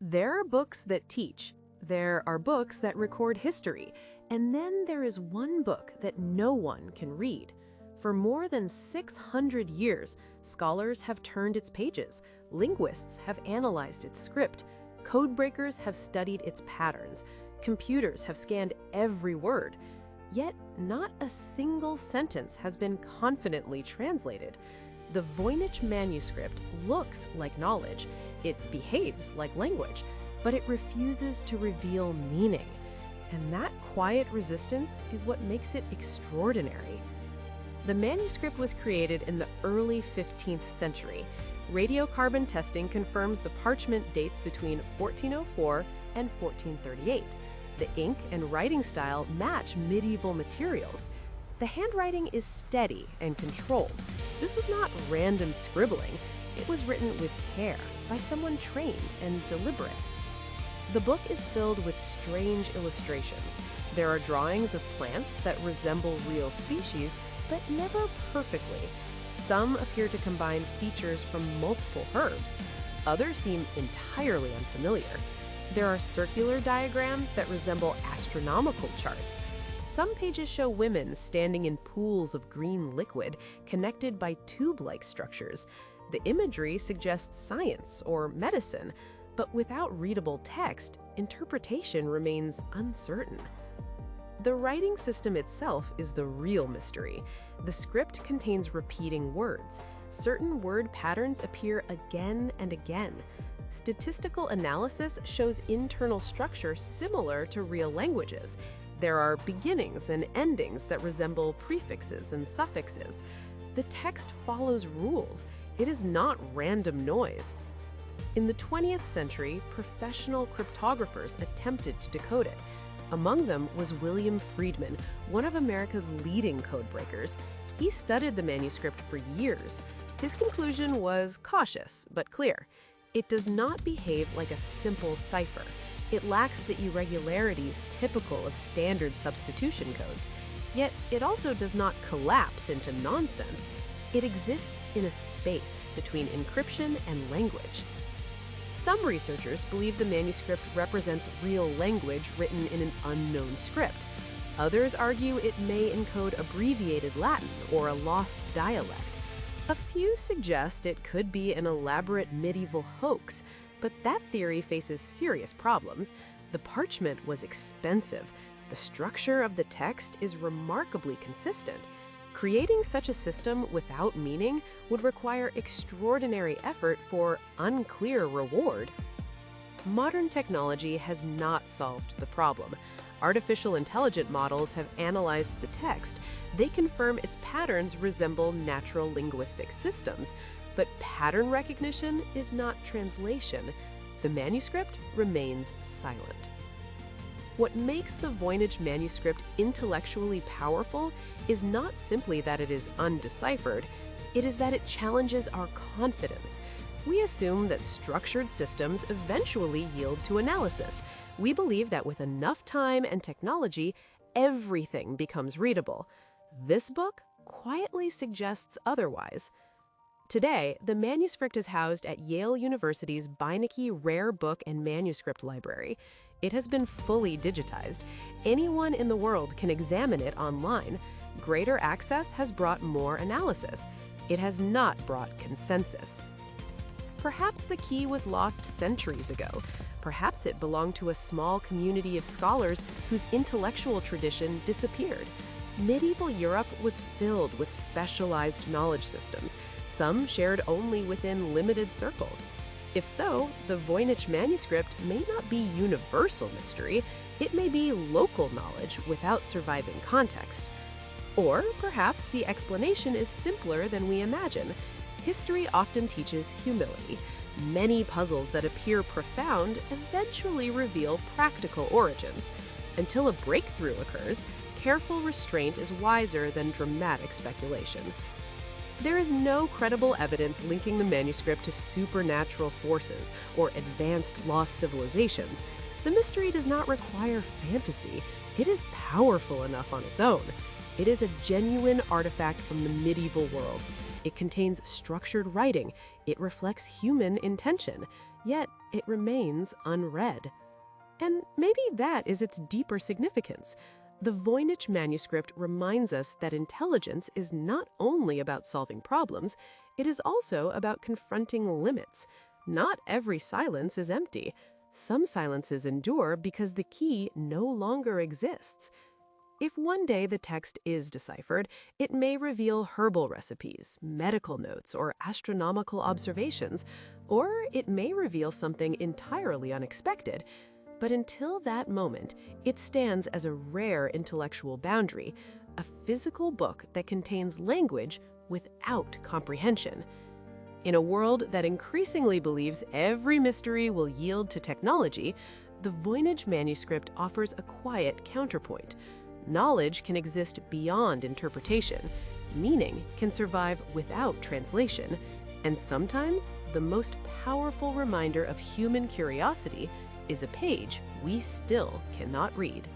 There are books that teach, there are books that record history, and then there is one book that no one can read. For more than 600 years, scholars have turned its pages, linguists have analyzed its script, codebreakers have studied its patterns, computers have scanned every word. Yet, not a single sentence has been confidently translated. The Voynich Manuscript looks like knowledge, it behaves like language, but it refuses to reveal meaning. And that quiet resistance is what makes it extraordinary. The manuscript was created in the early 15th century. Radiocarbon testing confirms the parchment dates between 1404 and 1438. The ink and writing style match medieval materials. The handwriting is steady and controlled. This was not random scribbling. It was written with care by someone trained and deliberate. The book is filled with strange illustrations. There are drawings of plants that resemble real species, but never perfectly. Some appear to combine features from multiple herbs. Others seem entirely unfamiliar. There are circular diagrams that resemble astronomical charts. Some pages show women standing in pools of green liquid connected by tube-like structures. The imagery suggests science or medicine, but without readable text, interpretation remains uncertain. The writing system itself is the real mystery. The script contains repeating words. Certain word patterns appear again and again. Statistical analysis shows internal structure similar to real languages. There are beginnings and endings that resemble prefixes and suffixes. The text follows rules. It is not random noise. In the 20th century, professional cryptographers attempted to decode it. Among them was William Friedman, one of America's leading codebreakers. He studied the manuscript for years. His conclusion was cautious but clear. It does not behave like a simple cipher. It lacks the irregularities typical of standard substitution codes. Yet it also does not collapse into nonsense. It exists in a space between encryption and language. Some researchers believe the manuscript represents real language written in an unknown script. Others argue it may encode abbreviated Latin or a lost dialect. A few suggest it could be an elaborate medieval hoax, but that theory faces serious problems. The parchment was expensive. The structure of the text is remarkably consistent. Creating such a system without meaning would require extraordinary effort for unclear reward. Modern technology has not solved the problem. Artificial intelligence models have analyzed the text. They confirm its patterns resemble natural linguistic systems. But pattern recognition is not translation. The manuscript remains silent. What makes the Voynich manuscript intellectually powerful is not simply that it is undeciphered, it is that it challenges our confidence. We assume that structured systems eventually yield to analysis. We believe that with enough time and technology, everything becomes readable. This book quietly suggests otherwise. Today, the manuscript is housed at Yale University's Beinecke Rare Book and Manuscript Library. It has been fully digitized. Anyone in the world can examine it online. Greater access has brought more analysis. It has not brought consensus. Perhaps the key was lost centuries ago. Perhaps it belonged to a small community of scholars whose intellectual tradition disappeared. Medieval Europe was filled with specialized knowledge systems, some shared only within limited circles. If so, the Voynich manuscript may not be universal mystery, it may be local knowledge without surviving context. Or perhaps the explanation is simpler than we imagine. History often teaches humility. Many puzzles that appear profound eventually reveal practical origins. Until a breakthrough occurs, careful restraint is wiser than dramatic speculation. There is no credible evidence linking the manuscript to supernatural forces or advanced lost civilizations. The mystery does not require fantasy. It is powerful enough on its own. It is a genuine artifact from the medieval world. It contains structured writing. It reflects human intention. yet it remains unread. And maybe that is its deeper significance. The Voynich Manuscript reminds us that intelligence is not only about solving problems, it is also about confronting limits. Not every silence is empty. Some silences endure because the key no longer exists. If one day the text is deciphered, it may reveal herbal recipes, medical notes, or astronomical observations, or it may reveal something entirely unexpected. But until that moment, it stands as a rare intellectual boundary, a physical book that contains language without comprehension. In a world that increasingly believes every mystery will yield to technology, the Voynich Manuscript offers a quiet counterpoint. Knowledge can exist beyond interpretation, meaning can survive without translation, and sometimes the most powerful reminder of human curiosity is a page we still cannot read.